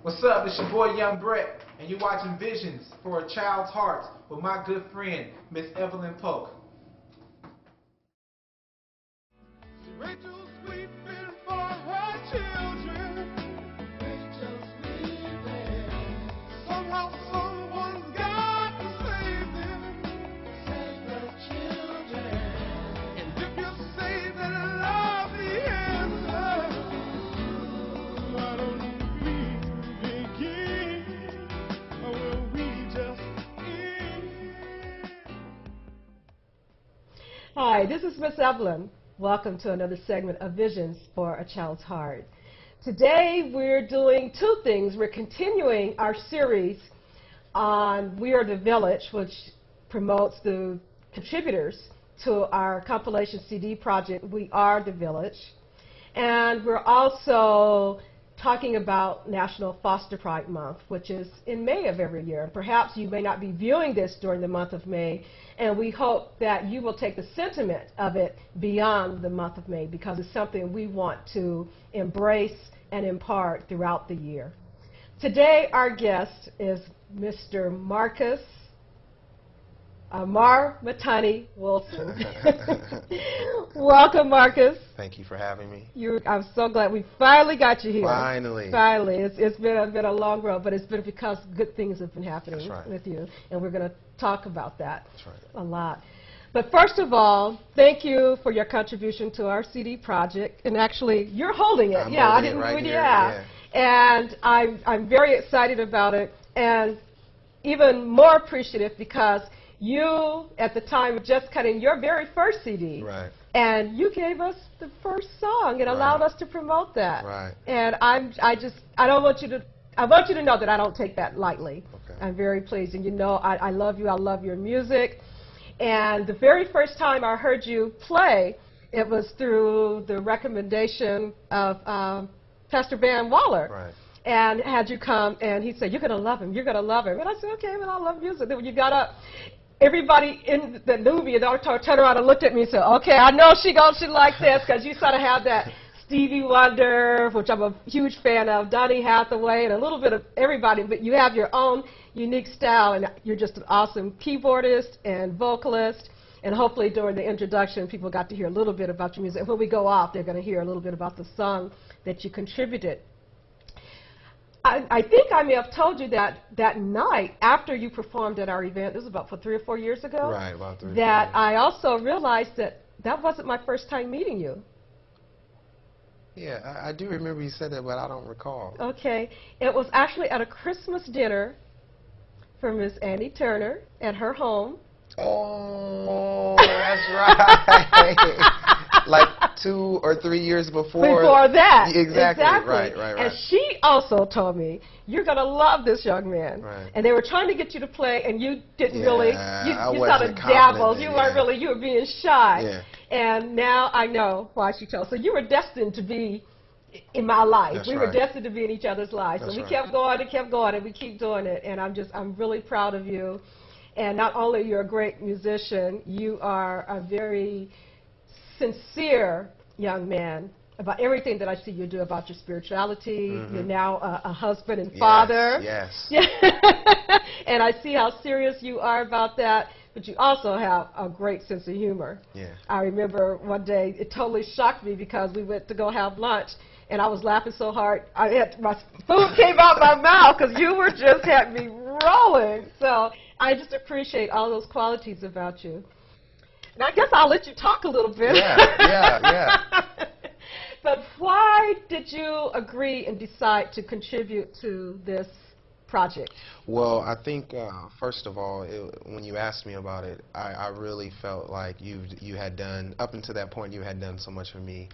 What's up? It's your boy Young Brett, and you're watching Visions for a Child's Heart with my good friend, Miss Evelyn Polk. Rachel's weeping for her children. Rachel's weeping. Somehow someone's got to save them. Save the children. And if you say that love the answer, why don't we begin? Or will we just end? Hi, this is Miss Evelyn. Welcome to another segment of Visions for a Child's Heart. Today we're doing two things. We're continuing our series on We Are the Village, which promotes the contributors to our compilation CD project, We Are the Village. And we're also talking about National Foster Pride Month, which is in May of every year. Perhaps you may not be viewing this during the month of May, and we hope that you will take the sentiment of it beyond the month of May, because it's something we want to embrace and impart throughout the year. Today our guest is Mr. Marcus Amar Matani Wilson. Welcome, Marcus. Thank you for having me. I'm so glad we finally got you here. Finally. Finally. It's been a long road, but it's been because good things have been happening with you, and we're going to talk about that a lot. But first of all, thank you for your contribution to our CD project. And actually, you're holding it. I didn't right here. Yeah. And I'm very excited about it, and even more appreciative because you, at the time, were just cutting your very first CD. Right. And you gave us the first song and allowed us to promote that. Right. And I want you to know that I don't take that lightly. Okay. I'm very pleased. And you know, I love you. I love your music. And the very first time I heard you play, it was through the recommendation of Pastor Van Waller. Right. And had you come, and he said, "You're going to love him. You're going to love him." And I said, "Okay, well, I love music." Then when you got up, everybody in the movie, the auditorium, turned around and looked at me and said, "Okay, I know she like this," because you sort of have that Stevie Wonder, which I'm a huge fan of, Donny Hathaway, and a little bit of everybody, but you have your own unique style, and you're just an awesome keyboardist and vocalist. And hopefully during the introduction, people got to hear a little bit about your music. And when we go off, they're going to hear a little bit about the song that you contributed. I think I may have told you that night after you performed at our event, this was about 3 or 4 years ago, right, about 3 or 4 that years. I also realized that wasn't my first time meeting you. Yeah, I do remember you said that, but I don't recall. Okay. It was actually at a Christmas dinner for Miss Annie Turner at her home. Oh, that's right. Like 2 or 3 years before. Before that. Exactly. Right. And she also told me, "You're going to love this young man." Right. And they were trying to get you to play, and you didn't really. You wasn't sort of dabbled. You weren't yeah. really. You were being shy. Yeah. And now I know why she told. So you were destined to be in my life. That's we right. were destined to be in each other's lives. That's so we right. kept going, and we keep doing it. And I'm really proud of you. And not only you're a great musician, you are a very sincere young man about everything that I see you do, about your spirituality. You're now a husband and father. Yes. And I see how serious you are about that, but you also have a great sense of humor. Yeah. I remember one day, it totally shocked me because we went to go have lunch, and I was laughing so hard, my food came out my mouth because you were just had me rolling. So I just appreciate all those qualities about you. And I guess I'll let you talk a little bit. Yeah. But why did you agree and decide to contribute to this project? Well, I think, first of all, when you asked me about it, I really felt like you had done, up until that point, you had done so much for me.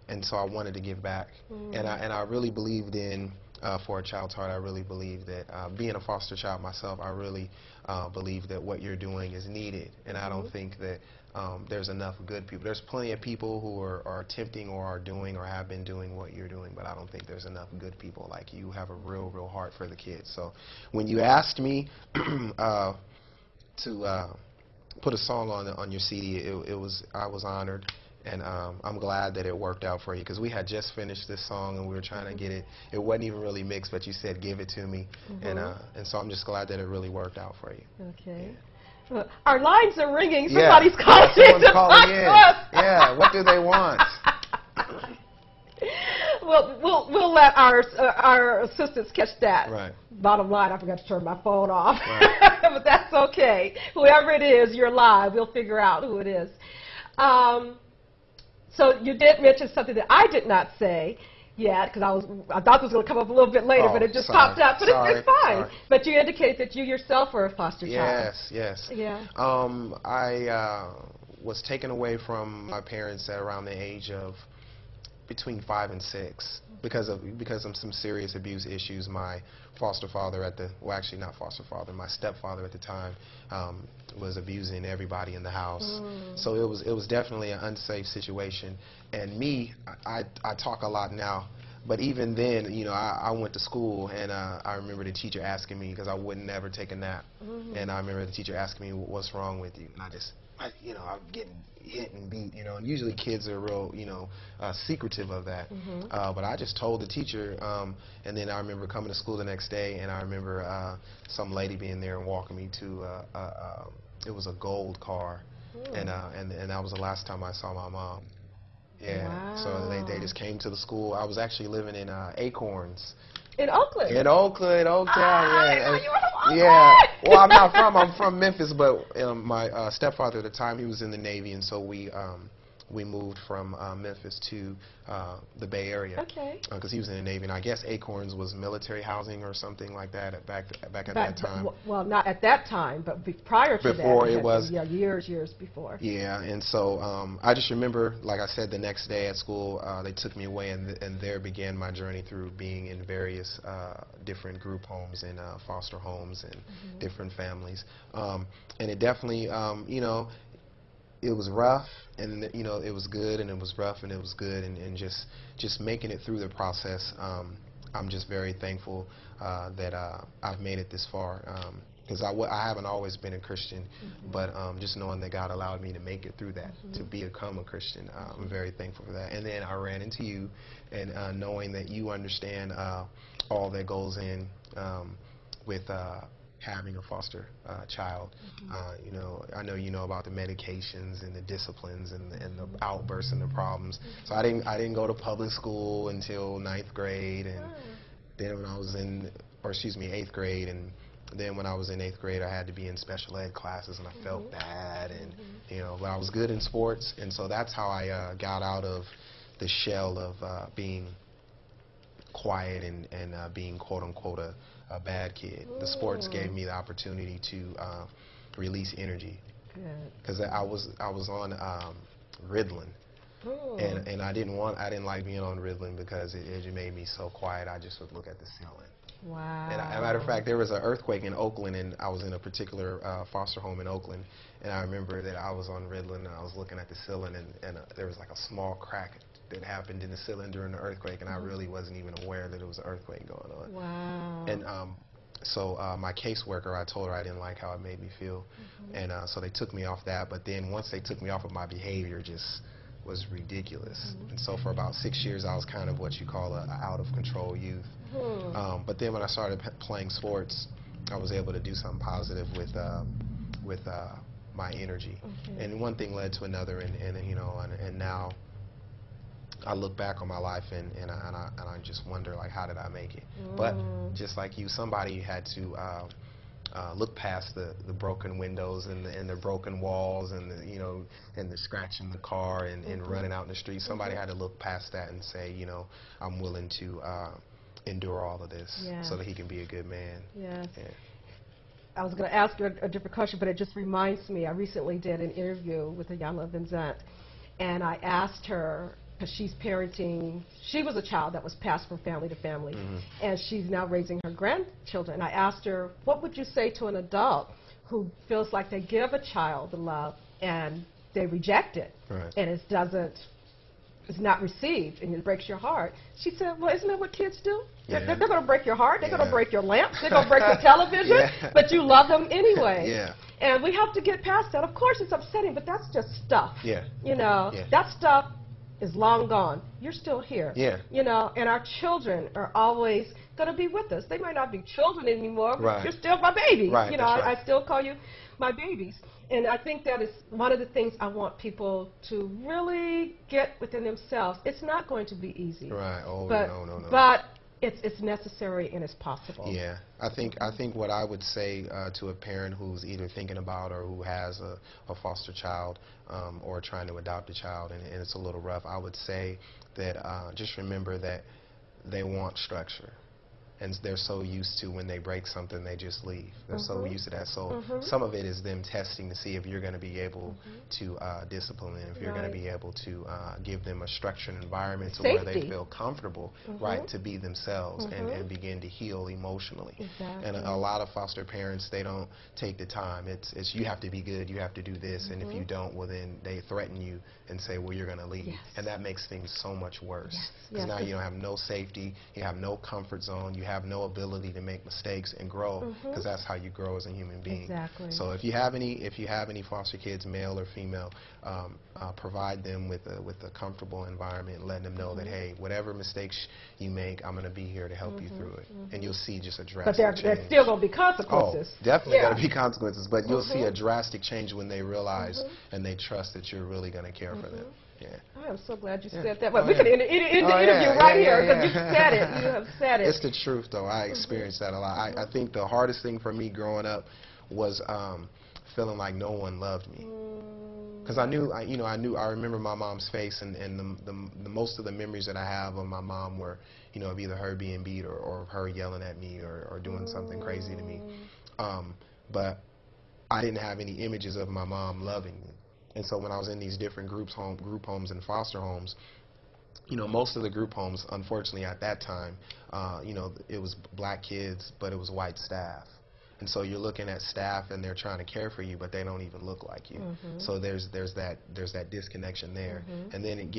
And so I wanted to give back. And I really believed in, For a Child's Heart, I really believe that being a foster child myself, I really believe that what you're doing is needed. And I don't think that there's enough good people. There's plenty of people who are attempting or are doing or have been doing what you're doing, but I don't think there's enough good people like you. Have a real heart for the kids. So when you asked me to put a song on your CD, I was honored. And I'm glad that it worked out for you, because we had just finished this song and we were trying to get it. It wasn't even really mixed, but you said give it to me, and so I'm just glad that it really worked out for you. Okay. Our lines are ringing. Yeah. Somebody's calling. Someone's calling in. Yeah. What do they want? Well, we'll let our assistants catch that. Right. Bottom line, I forgot to turn my phone off. Right. But that's okay. Whoever it is, you're live. We'll figure out who it is. So you did mention something that I did not say yet, because I thought it was going to come up a little bit later, but it just popped up. But it's fine. Sorry. But you indicate that you yourself were a foster child. Yes. Yeah. I was taken away from my parents at around the age of between 5 and 6 because of some serious abuse issues. My foster father actually not foster father, my stepfather at the time was abusing everybody in the house. So it was definitely an unsafe situation. And me, I talk a lot now, but even then, you know, I went to school, and I remember the teacher asking me, because I would never take a nap, and I remember the teacher asking me, what's wrong with you? And I'm getting hit and beat, you know, and usually kids are real, you know, secretive of that. But I just told the teacher, and then I remember coming to school the next day, and I remember some lady being there and walking me to, it was a gold car, and that was the last time I saw my mom. Yeah. Wow. So they just came to the school. I was actually living in Acorns. In Oakland? In Oakland, Oaktown, yeah. You were from Oakland. Yeah. Well, I'm from Memphis, but my stepfather at the time, he was in the Navy, and so we moved from Memphis to the Bay Area. Okay. Because he was in the Navy, and I guess Acorns was military housing or something like that back at that time. Well, not at that time, but prior to that. Before it was. Yeah, years before. Yeah, and so I just remember, like I said, the next day at school, they took me away, and there began my journey through being in various different group homes and foster homes and different families. And it definitely, you know, it was rough, and you know, it was good, and it was rough, and it was good, and just making it through the process. I'm just very thankful that I've made it this far, because I haven't always been a Christian, but just knowing that God allowed me to make it through that, to become a Christian, I'm very thankful for that. And then I ran into you, and knowing that you understand all that goes in with having a foster child. You know, I know you know about the medications and the disciplines and the outbursts and the problems. So I didn't go to public school until 9th grade, and then when I was in, or excuse me, 8th grade, and then when I was in 8th grade, I had to be in special ed classes, and I felt bad, and you know, but I was good in sports, and so that's how I got out of the shell of being quiet and being quote unquote a bad kid. The sports gave me the opportunity to release energy, because I was on Ritalin, and I didn't like being on Ritalin because it made me so quiet. I just would look at the ceiling. Wow. And as a matter of fact, there was an earthquake in Oakland, and I was in a particular foster home in Oakland, and I remember that I was on Ritalin, and I was looking at the ceiling, and there was like a small crack that happened in the ceiling during the earthquake, and I really wasn't even aware that it was an earthquake going on. Wow. And so my caseworker, I told her I didn't like how it made me feel, and so they took me off that. But then once they took me off of, my behavior just was ridiculous. And so for about 6 years, I was kind of what you call an out-of-control youth. But then when I started playing sports, I was able to do something positive with my energy. And one thing led to another, and you know, and now I look back on my life and I just wonder, like, how did I make it? But just like you, somebody had to look past the broken windows and the broken walls and the, you know, and the scratch in the car and running out in the street. Somebody had to look past that and say, you know, I'm willing to endure all of this so that he can be a good man. Yes. Yeah. I was going to ask you a different question, but it just reminds me, I recently did an interview with Ayala Vincent, and I asked her, because she's parenting, she was a child that was passed from family to family, and she's now raising her grandchildren. I asked her, what would you say to an adult who feels like they give a child the love and they reject it, and it's not received, and it breaks your heart? She said, well, isn't that what kids do? They're going to break your heart, they're going to break your lamps, they're going to break your television, but you love them anyway. And we have to get past that. Of course, it's upsetting, but that's just stuff. Yeah. You know, Yeah. that stuff is long gone. You're still here. Yeah. You know, and our children are always going to be with us. They might not be children anymore, but Right. you're still my baby. Right, You know, that's right. I still call you my babies. And I think that is one of the things I want people to really get within themselves. It's not going to be easy. Right. Oh, But, no. but it's necessary and it's possible. Yeah, I think what I would say to a parent who's either thinking about or who has a foster child or trying to adopt a child and it's a little rough, I would say that just remember that they want structure. And they're so used to when they break something, they just leave. They're so used to that. So some of it is them testing to see if you're going to be able to discipline them, if you're going to be able to give them a structured environment to where they Safety. feel comfortable, right, to be themselves and begin to heal emotionally. Exactly. And a lot of foster parents, they don't take the time. It's you have to be good, you have to do this, and if you don't, well then they threaten you and say, well, you're going to leave. Yes. And that makes things so much worse. Yes, Because yes. now you don't have no safety, you have no comfort zone, you have no ability to make mistakes and grow, because that's how you grow as a human being. Exactly. So if you have any foster kids, male or female, provide them with a comfortable environment, letting them know that, hey, whatever mistakes you make, I'm going to be here to help you through it, and you'll see just a drastic But there's still going to be consequences. Oh, definitely Yeah. going to be consequences, but you'll see a drastic change when they realize and they trust that you're really going to care for them. Yeah. I am so glad you Yeah. said that. But Oh, we yeah. could end the Oh, interview yeah, right yeah, here yeah, because you yeah. said it. You have said it. It's the truth, though. I experienced that a lot. I think the hardest thing for me growing up was feeling like no one loved me. Because I remember my mom's face, and the most of the memories that I have of my mom were, of either her being beat or of her yelling at me or doing something crazy to me. But I didn't have any images of my mom loving me. And so when I was in these different group homes and foster homes, most of the group homes, unfortunately at that time, it was black kids, but it was white staff. And so you're looking at staff and they're trying to care for you, but they don't even look like you. So there's that disconnection there. And then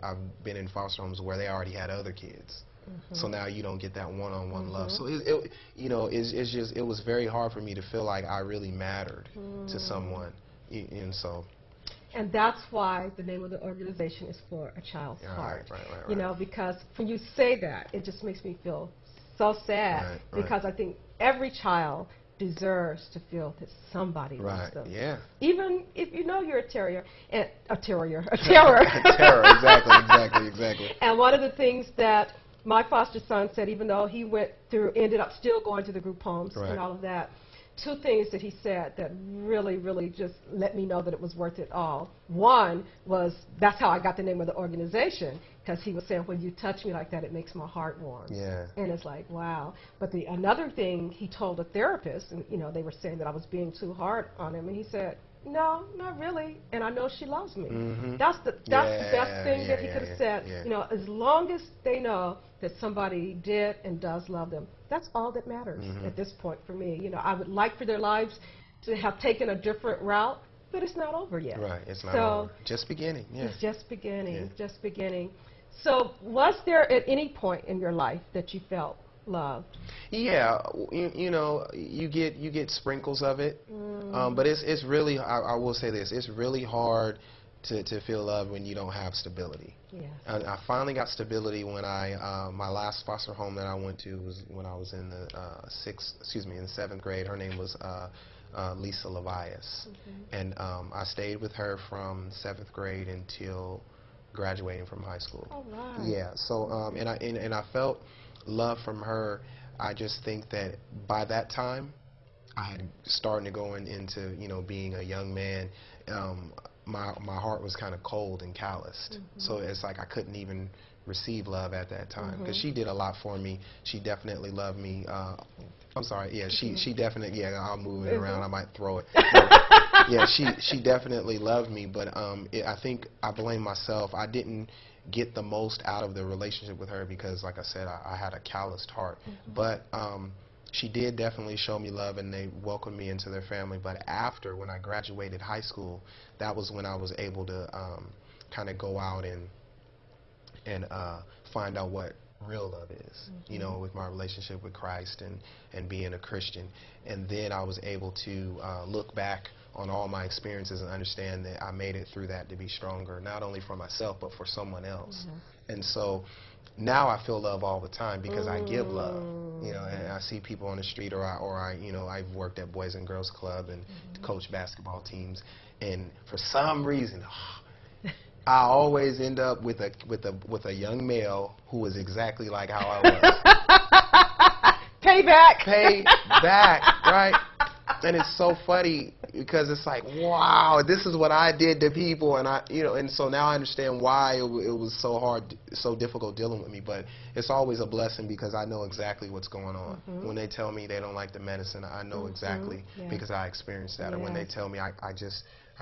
I've been in foster homes where they already had other kids. So now you don't get that one-on-one love. So it was very hard for me to feel like I really mattered to someone. And so. And that's why the name of the organization is For a Child's Heart. Right. Because when you say that, it just makes me feel so sad. Right. Because I think every child deserves to feel that somebody loves them. Yeah. Even if you know you're a terror. A terror, exactly. And one of the things that my foster son said, even though he ended up still going to the group homes and all of that, two things that he said that really, really just let me know that it was worth it all. One was, that's how I got the name of the organization, because he was saying, when you touch me like that, it makes my heart warm. Yeah. And it's like, wow. But another thing he told a therapist, and they were saying that I was being too hard on him, and he said, no, not really, and I know she loves me. That's the best thing that he could have said. Yeah. As long as they know that somebody did and does love them, that's all that matters at this point for me. I would like for their lives to have taken a different route, but it's not over yet. Right, it's not over. Just beginning. Yeah. It's just beginning. Yeah. Just beginning. So, was there at any point in your life that you felt loved? Yeah, you get sprinkles of it, but it's really, I will say this, it's really hard to feel love when you don't have stability. Yes. I finally got stability when my last foster home that I went to was when I was in the in the 7th grade. Her name was Lisa Levias, and I stayed with her from 7th grade until graduating from high school. Oh, right. Yeah. So and I felt love from her. I just think that by that time, I had starting to go into being a young man. My heart was kind of cold and calloused. So it's like I couldn't even receive love at that time, because she did a lot for me. She definitely loved me. I'm sorry. Yeah, she definitely. Yeah, I'm moving around. I might throw it. Yeah, she definitely loved me, but I think I blame myself. I didn't get the most out of the relationship with her because, like I said, I had a calloused heart. But she did definitely show me love, and they welcomed me into their family. But after, when I graduated high school, that was when I was able to kind of go out and find out what real love is, you know, with my relationship with Christ and being a Christian. And then I was able to look back on all my experiences and understand that I made it through that to be stronger, not only for myself, but for someone else. And so now I feel love all the time because I give love, you know, and I see people on the street, or I, you know, I've worked at Boys and Girls Club and coached basketball teams, and for some reason, I always end up with a young male who is exactly like how I was. Payback. Pay back, right? And it's so funny because it's like, wow, this is what I did to people, and you know, and so now I understand why it was so hard, so difficult dealing with me. But it's always a blessing because I know exactly what's going on. When they tell me they don't like the medicine, I know exactly because I experienced that. And when they tell me I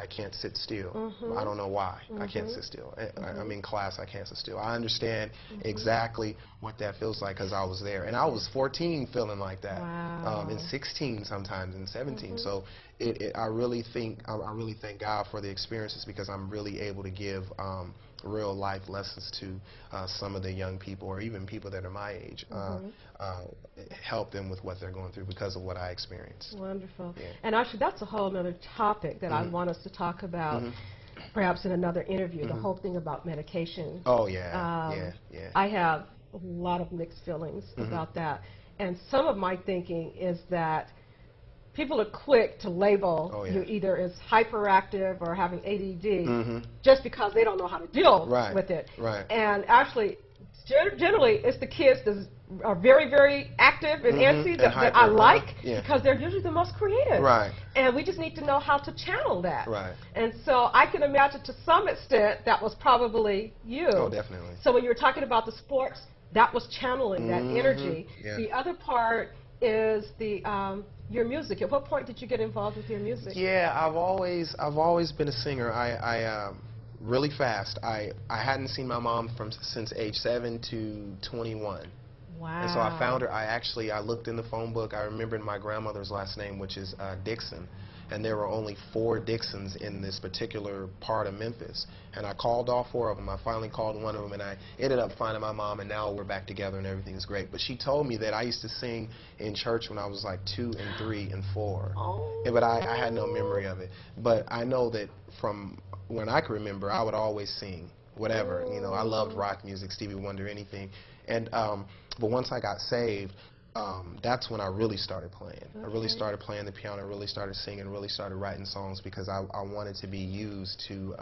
can't sit still. I don't know why I can't sit still. I'm in class, I can't sit still. I understand exactly what that feels like because I was there. And I was 14 feeling like that. Wow. And 16 sometimes, and 17. So I really thank God for the experiences because I'm really able to give real life lessons to some of the young people or even people that are my age, help them with what they're going through because of what I experienced. Wonderful. Yeah. And actually, that's a whole other topic that I want us to talk about, perhaps in another interview, the whole thing about medication. Oh, yeah, yeah. I have a lot of mixed feelings about that. And some of my thinking is that people are quick to label you either as hyperactive or having ADD just because they don't know how to deal with it. Right. And actually, generally, it's the kids that are very, very active and antsy that I like because they're usually the most creative. Right. And we just need to know how to channel that. Right. And so I can imagine to some extent that was probably you. Oh, definitely. So when you were talking about the sports, that was channeling that energy. Yeah. The other part is the your music. At what point did you get involved with your music? Yeah, I've always been a singer. I really fast. I hadn't seen my mom since age 7 to 21. Wow. And so I found her. I looked in the phone book. I remembered my grandmother's last name, which is Dixon. And there were only 4 Dixons in this particular part of Memphis. And I called all 4 of them. I finally called one of them, and I ended up finding my mom, and now we're back together, and everything's great. But she told me that I used to sing in church when I was like 2 and 3 and 4. Oh. Yeah, but I had no memory of it. But I know that from when I can remember, I would always sing, whatever. You know, I loved rock music, Stevie Wonder, anything. And but once I got saved, that's when I really started playing. I really started playing the piano, really started singing, really started writing songs because I wanted to be used to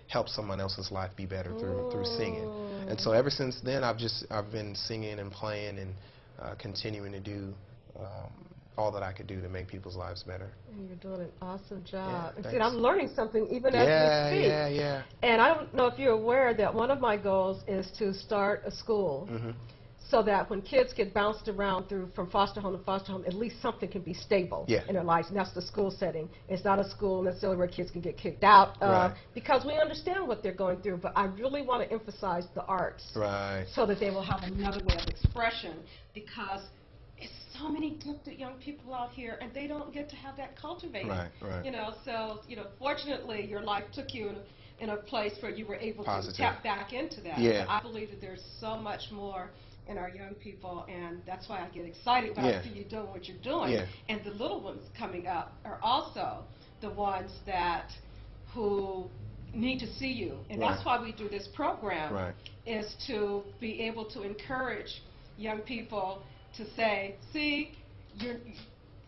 help someone else's life be better through singing. And so ever since then, I've been singing and playing and continuing to do all that I could do to make people's lives better. And you're doing an awesome job. Yeah, See, I'm learning something even as we speak. Yeah. And I don't know if you're aware that one of my goals is to start a school so that when kids get bounced around from foster home to foster home, at least something can be stable in their lives. And that's the school setting. It's not a school necessarily where kids can get kicked out because we understand what they're going through. But I really want to emphasize the arts so that they will have another way of expression because it's so many gifted young people out here, and they don't get to have that cultivated. Right. You know, so fortunately, your life took you in a place where you were able to tap back into that. Yeah. But I believe that there's so much more in our young people, and that's why I get excited when I see you doing what you're doing. Yeah. And the little ones coming up are also the ones who need to see you, and that's why we do this program is to be able to encourage young people to say, see,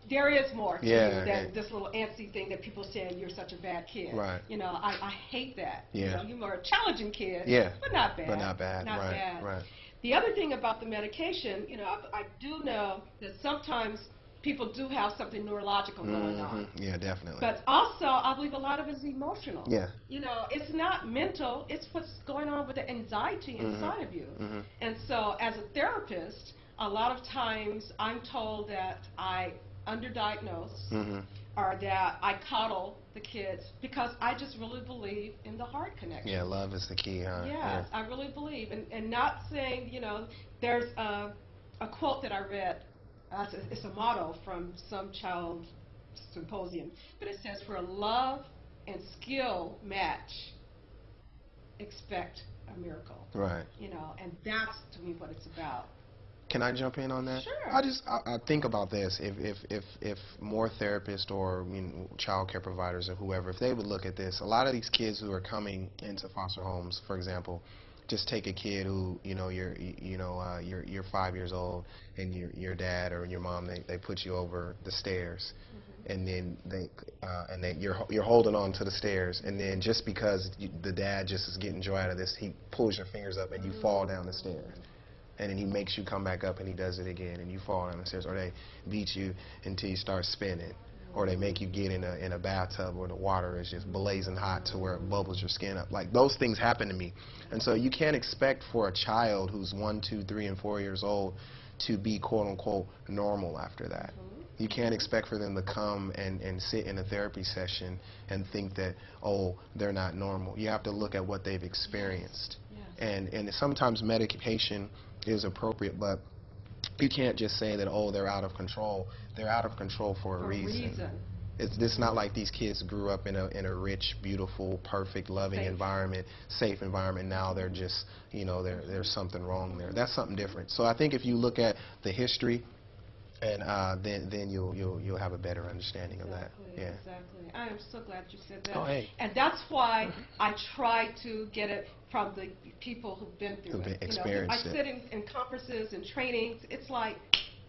there is more to you than this little antsy thing that people say you're such a bad kid. Right. You know, I hate that. Yeah. You know, you're a challenging kid, but not bad. But not bad. Not bad. Right. The other thing about the medication, you know, I do know that sometimes people do have something neurological going on. Yeah, definitely. But also, I believe a lot of it is emotional. Yeah. You know, it's not mental, it's what's going on with the anxiety inside of you. And so, as a therapist, a lot of times I'm told that I underdiagnose or that I coddle the kids because I just really believe in the heart connection. Yeah, love is the key, huh? Yes, I really believe. And not saying, you know, there's a quote that I read. It's a motto from some child symposium, but it says, "For a love and skill match, expect a miracle. Right. You know, and that's to me what it's about. Can I jump in on that? Sure. I think about this. If more therapists or child care providers or whoever, if they would look at this, a lot of these kids who are coming into foster homes, for example, just take a kid who you're 5 years old and your dad or your mom they put you over the stairs, and then you're holding on to the stairs, and then just because the dad just is getting joy out of this, he pulls your fingers up and you fall down the stairs. And then he makes you come back up and he does it again and you fall down the stairs, or they beat you until you start spinning, or they make you get in a bathtub where the water is just blazing hot to where it bubbles your skin up. Like, those things happen to me. And so you can't expect for a child who's 1, 2, 3, and 4 years old to be quote unquote normal after that. You can't expect for them to come and sit in a therapy session and think that, oh, they're not normal. You have to look at what they've experienced. Yes. And sometimes medication is appropriate, but you can't just say that, oh, they're out of control. They're out of control for a reason. It's not like these kids grew up in a rich, beautiful, perfect, loving environment, safe environment. Now they're just, there's something wrong there. That's something different. So I think if you look at the history, and then you'll have a better understanding of that. Yeah. Exactly. I am so glad you said that. Oh, hey. And that's why I try to get it from the people who've been through it. Experienced I sit in conferences and trainings. It's like,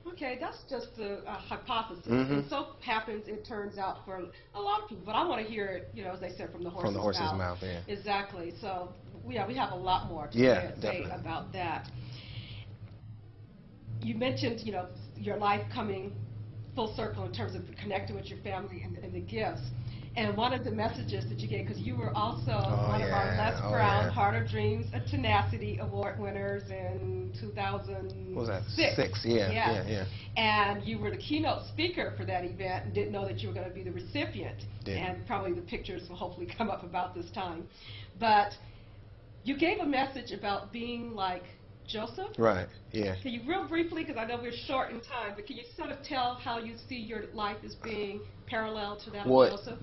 okay, that's just a hypothesis. And so happens it turns out for a lot of people. But I want to hear it, as they said, from the horse's mouth. From the horse's mouth, yeah. Exactly. So we have a lot more to say about that. You mentioned, your life coming full circle in terms of connecting with your family and the gifts. And one of the messages that you gave, because you were also one of our Les Brown Heart of Dreams Tenacity Award winners in 2006. What was that? 6, yeah. And you were the keynote speaker for that event and didn't know that you were going to be the recipient. And probably the pictures will hopefully come up about this time. But you gave a message about being like Joseph? Right, yeah. Can you real briefly, because I know we're short in time, but can you sort of tell how you see your life as being parallel to that of Joseph?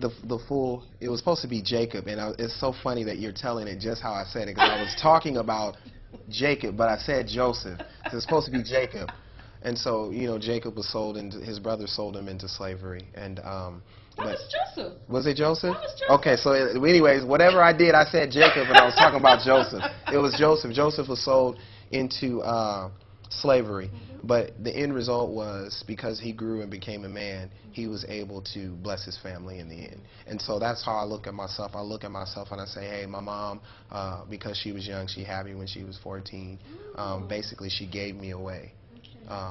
It was supposed to be Jacob, and it's so funny that you're telling it just how I said it, because I was talking about Jacob, but I said Joseph. So it's supposed to be Jacob. And so, Jacob was his brother sold him into slavery, and that was Joseph. Was it Joseph? That was Joseph. Okay, so anyways, whatever I did, I said Jacob, and I was talking about Joseph. It was Joseph. Joseph was sold into slavery, but the end result was, because he grew and became a man, he was able to bless his family in the end. And so that's how I look at myself. I look at myself and I say, hey, my mom, because she was young, she had me when she was 14. Basically, she gave me away.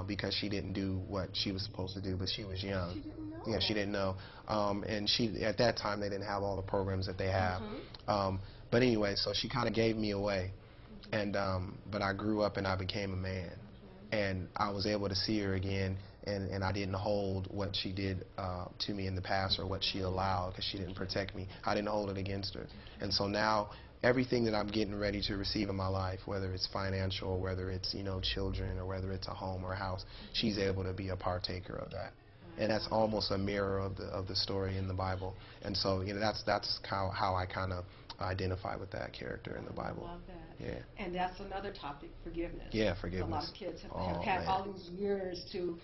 Because she didn't do what she was supposed to do, but she was young. She didn't know. Yeah, she didn't know. And at that time, they didn't have all the programs that they have. But anyway, so she kind of gave me away. And but I grew up and I became a man. And I was able to see her again, and I didn't hold what she did to me in the past, or what she allowed, because she didn't protect me. I didn't hold it against her. And so now, everything that I'm getting ready to receive in my life, whether it's financial, or whether it's, children, or whether it's a home or a house, she's able to be a partaker of that. And that's almost a mirror of the story in the Bible. And so, that's how I kind of identify with that character in the Bible. I love that. Yeah. And that's another topic, forgiveness. Yeah, forgiveness. A lot of kids have had all these years to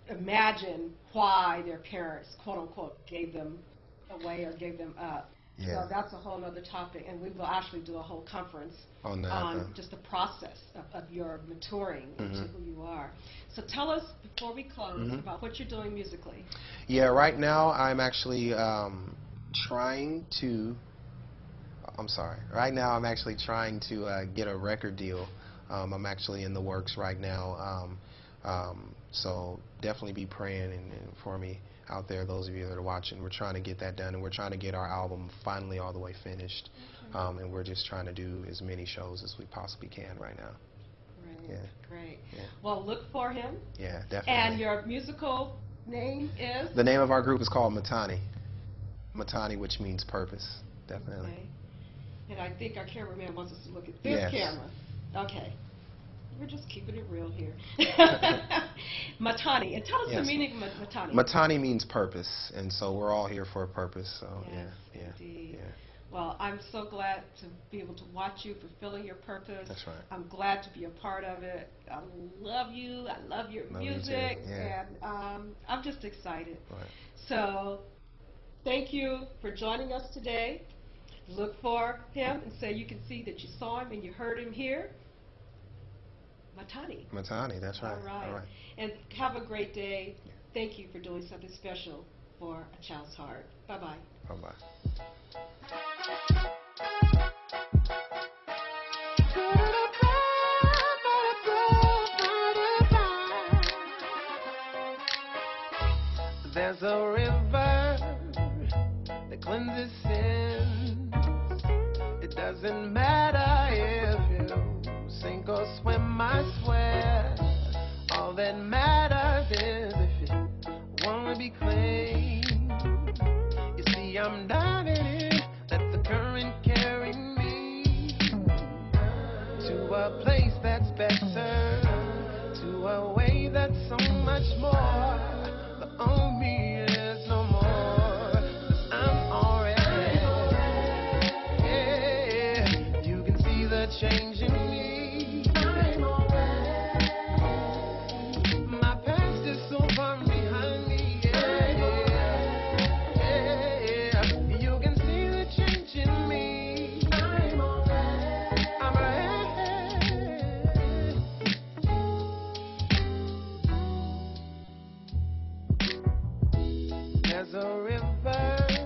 imagine why their parents, quote unquote, gave them away or gave them up. Yeah. So that's a whole other topic, and we will actually do a whole conference on that, just the process of your maturing into who you are. So tell us, before we close, about what you're doing musically. Yeah, right now I'm actually Right now I'm actually trying to get a record deal. I'm actually in the works right now. So definitely be praying and for me out there, those of you that are watching. We're trying to get that done, and we're trying to get our album finally all the way finished. And we're just trying to do as many shows as we possibly can right now. Great. Yeah. Well, look for him. Yeah, definitely. And your musical name is? The name of our group is called Matani. Matani, which means purpose. Definitely. Okay. And I think our cameraman wants us to look at this camera. Okay. We're just keeping it real here. Matani. And tell us the meaning of Matani. Matani means purpose, and so we're all here for a purpose. So Indeed. yeah. Well, I'm so glad to be able to watch you fulfilling your purpose. That's right. I'm glad to be a part of it. I love you. I love your Love you too, music. yeah. And I'm just excited. Right. So thank you for joining us today. Look for him and say you can see that you saw him and you heard him here. Matani. Matani, that's right. All right. All right. And have a great day. Thank you for doing something special for a child's heart. Bye-bye. Bye-bye. There's a river that cleanses sins. It doesn't matter if you sink or swim, I swear. All that matters is if you want to be clean. You see, I'm diving in, let the current carry me to a place that's better, to a way that's so much more. The old me is no more, 'cause I'm already, yeah. You can see the change in me. My past is so far behind me, yeah, yeah. You can see the change in me. I'm ready. There's a river